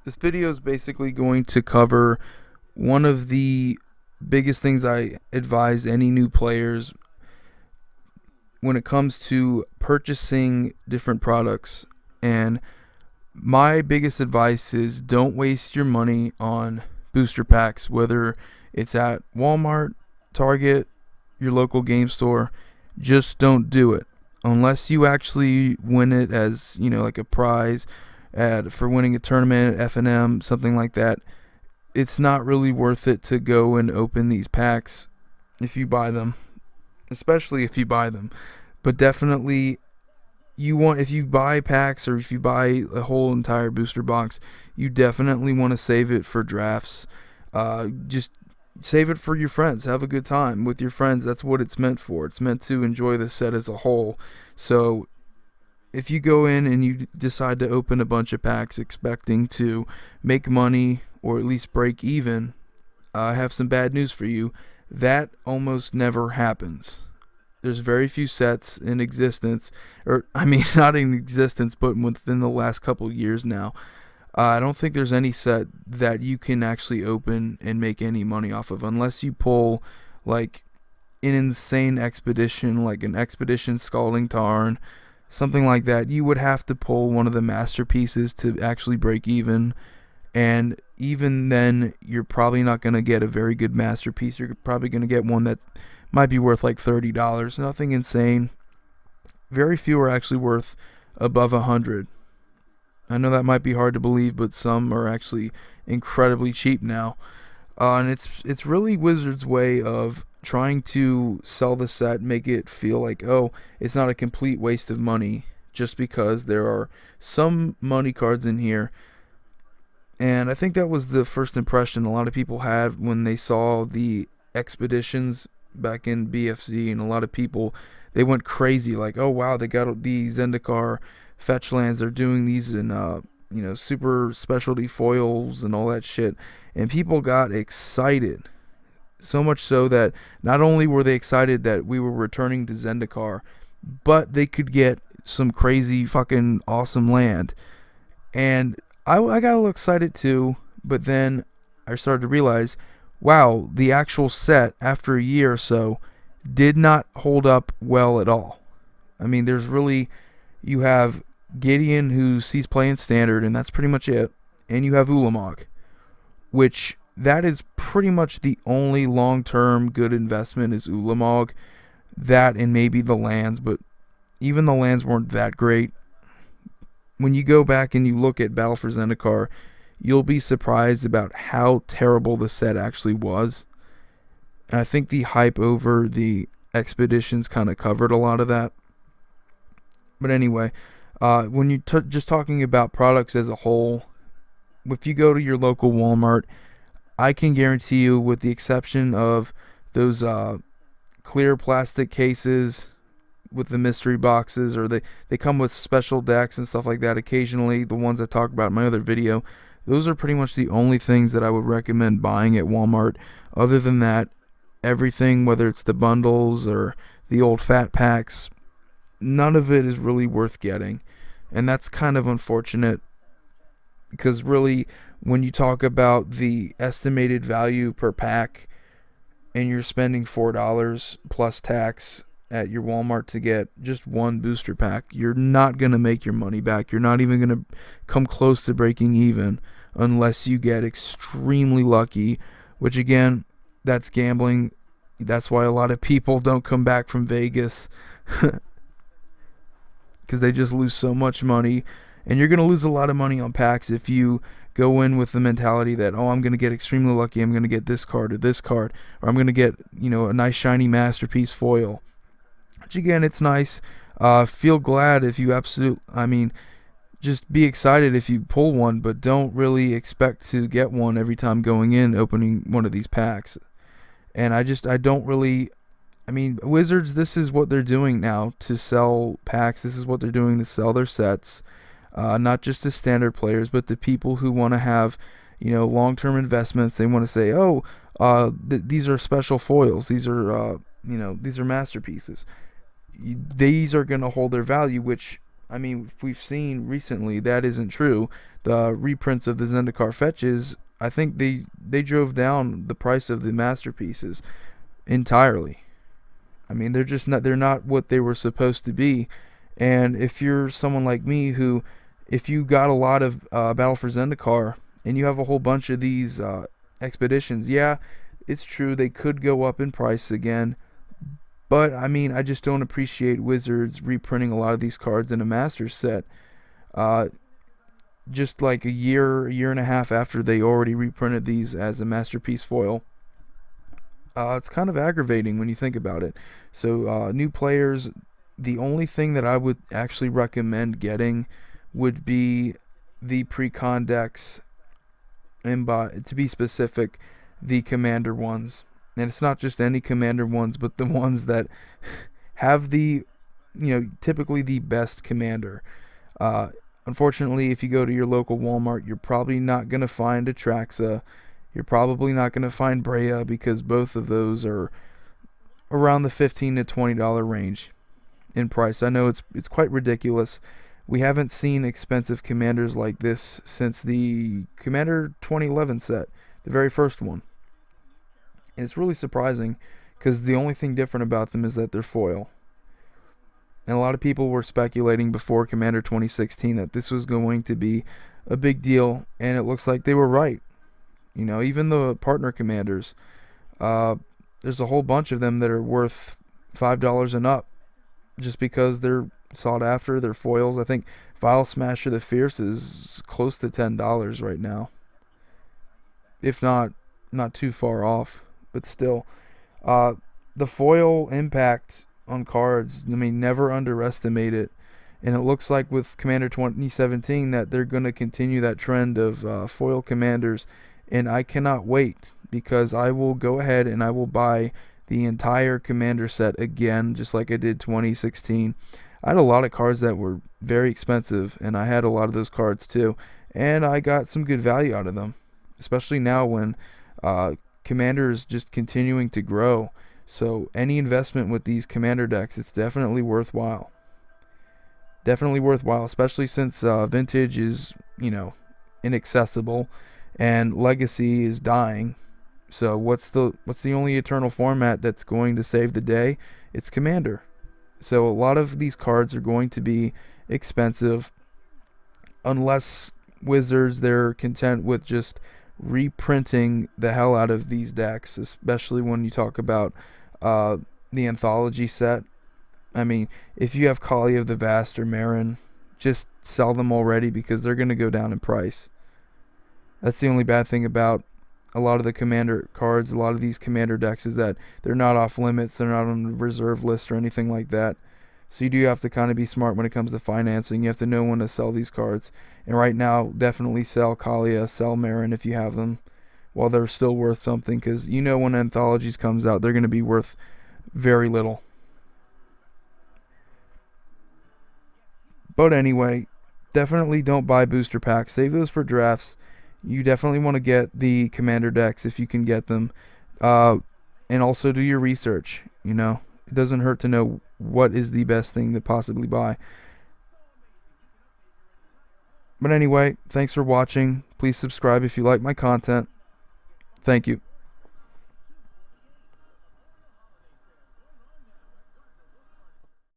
This video is basically going to cover one of the biggest things I advise any new players when it comes to purchasing different products. And my biggest advice is don't waste your money on booster packs, whether it's at Walmart, Target, your local game store. Just don't do it unless you actually win it as, like a prize for winning a tournament at F&M, something like that. It's not really worth it to go and open these packs if you buy them, especially if you buy them. But definitely, if you buy packs or if you buy a whole entire booster box, you definitely want to save it for drafts. Just save it for your friends. Have a good time with your friends. That's what it's meant for. It's meant to enjoy the set as a whole. So if you go in and you decide to open a bunch of packs expecting to make money or at least break even, I have some bad news for you. That almost never happens. There's very few sets in existence, not in existence, but within the last couple years now. I don't think there's any set that you can actually open and make any money off of unless you pull like an insane expedition, like an Expedition Scalding Tarn, something like that. You would have to pull one of the masterpieces to actually break even, and even then you're probably not going to get a very good masterpiece. You're probably going to get one that might be worth like $30. Nothing insane. Very few are actually worth above $100. I know that might be hard to believe, but some are actually incredibly cheap now. And it's really Wizards' way of trying to sell the set, make it feel like, oh, it's not a complete waste of money just because there are some money cards in here. And I think that was the first impression a lot of people had when they saw the expeditions back in BFZ, and a lot of people, they went crazy like, oh wow, they got the Zendikar fetch lands, they're doing these in super specialty foils and all that shit, and people got excited. So much so that not only were they excited that we were returning to Zendikar, but they could get some crazy fucking awesome land. And I got a little excited too, but then I started to realize, wow, the actual set after a year or so did not hold up well at all. I mean, you have Gideon, who sees play in Standard, and that's pretty much it. And you have Ulamog, which that is pretty much the only long-term good investment is Ulamog. That and maybe the lands, but even the lands weren't that great. When you go back and you look at Battle for Zendikar, you'll be surprised about how terrible the set actually was. And I think the hype over the expeditions kind of covered a lot of that. But anyway, when you're just talking about products as a whole, if you go to your local Walmart, I can guarantee you, with the exception of those clear plastic cases with the mystery boxes, or they come with special decks and stuff like that occasionally, the ones I talked about in my other video, those are pretty much the only things that I would recommend buying at Walmart. Other than that, everything, whether it's the bundles or the old fat packs, none of it is really worth getting. And that's kind of unfortunate, because really, when you talk about the estimated value per pack and you're spending $4 plus tax at your Walmart to get just one booster pack, you're not going to make your money back. You're not even going to come close to breaking even unless you get extremely lucky, which again, that's gambling. That's why a lot of people don't come back from Vegas because they just lose so much money. And you're going to lose a lot of money on packs if you go in with the mentality that, oh, I'm going to get extremely lucky, I'm going to get this card, or I'm going to get, a nice shiny masterpiece foil. Which again, it's nice. Feel glad if you just be excited if you pull one, but don't really expect to get one every time going in opening one of these packs. And Wizards, this is what they're doing now to sell packs. This is what they're doing to sell their sets. Not just to Standard players, but to people who want to have, long-term investments. They want to say, oh, these are special foils. These are masterpieces. These are going to hold their value, which I mean, we've seen recently that isn't true. The reprints of the Zendikar fetches, I think they drove down the price of the masterpieces entirely. I mean, they're not what they were supposed to be. And if you're someone like me who, if you got a lot of Battle for Zendikar and you have a whole bunch of these expeditions, yeah, it's true they could go up in price again. But I mean, I just don't appreciate Wizards reprinting a lot of these cards in a Masters set. Uh, just like a year and a half after they already reprinted these as a masterpiece foil. It's kind of aggravating when you think about it. So new players, the only thing that I would actually recommend getting would be the pre-con decks, and to be specific, the commander ones. And it's not just any commander ones, but the ones that have typically the best commander. Unfortunately, if you go to your local Walmart, you're probably not going to find Atraxa. You're probably not going to find Breya, because both of those are around the $15 to $20 range in price. I know it's quite ridiculous. We haven't seen expensive commanders like this since the Commander 2011 set, the very first one. And it's really surprising, because the only thing different about them is that they're foil. And a lot of people were speculating before Commander 2016 that this was going to be a big deal, and it looks like they were right. Even the partner commanders, there's a whole bunch of them that are worth $5 and up, just because they're sought after. They're foils. I think Vial Smasher the Fierce is close to $10 right now, if not too far off. But still, the foil impact on cards, I mean, never underestimate it. And it looks like with Commander 2017 that they're going to continue that trend of foil commanders. And I cannot wait, because I will go ahead and I will buy the entire commander set again, just like I did 2016. I had a lot of cards that were very expensive, and I had a lot of those cards too. And I got some good value out of them, especially now when Commander is just continuing to grow. So any investment with these commander decks, it's definitely worthwhile. Definitely worthwhile, especially since Vintage is, inaccessible, and Legacy is dying. So what's the only eternal format that's going to save the day? It's Commander. So a lot of these cards are going to be expensive, unless Wizards, they're content with just reprinting the hell out of these decks, especially when you talk about the anthology set. I mean, if you have Kali of the Vast or Marin, just sell them already, because they're going to go down in price. That's the only bad thing about a lot of the commander cards, a lot of these commander decks, is that they're not off limits, they're not on the reserve list or anything like that. So you do have to kind of be smart when it comes to financing. You have to know when to sell these cards. And right now, definitely sell Kalia, sell Marin if you have them, while they're still worth something, because when anthologies comes out, they're going to be worth very little. But anyway, definitely don't buy booster packs. Save those for drafts. You definitely want to get the commander decks if you can get them. And also do your research. It doesn't hurt to know what is the best thing to possibly buy. But anyway, thanks for watching. Please subscribe if you like my content. Thank you.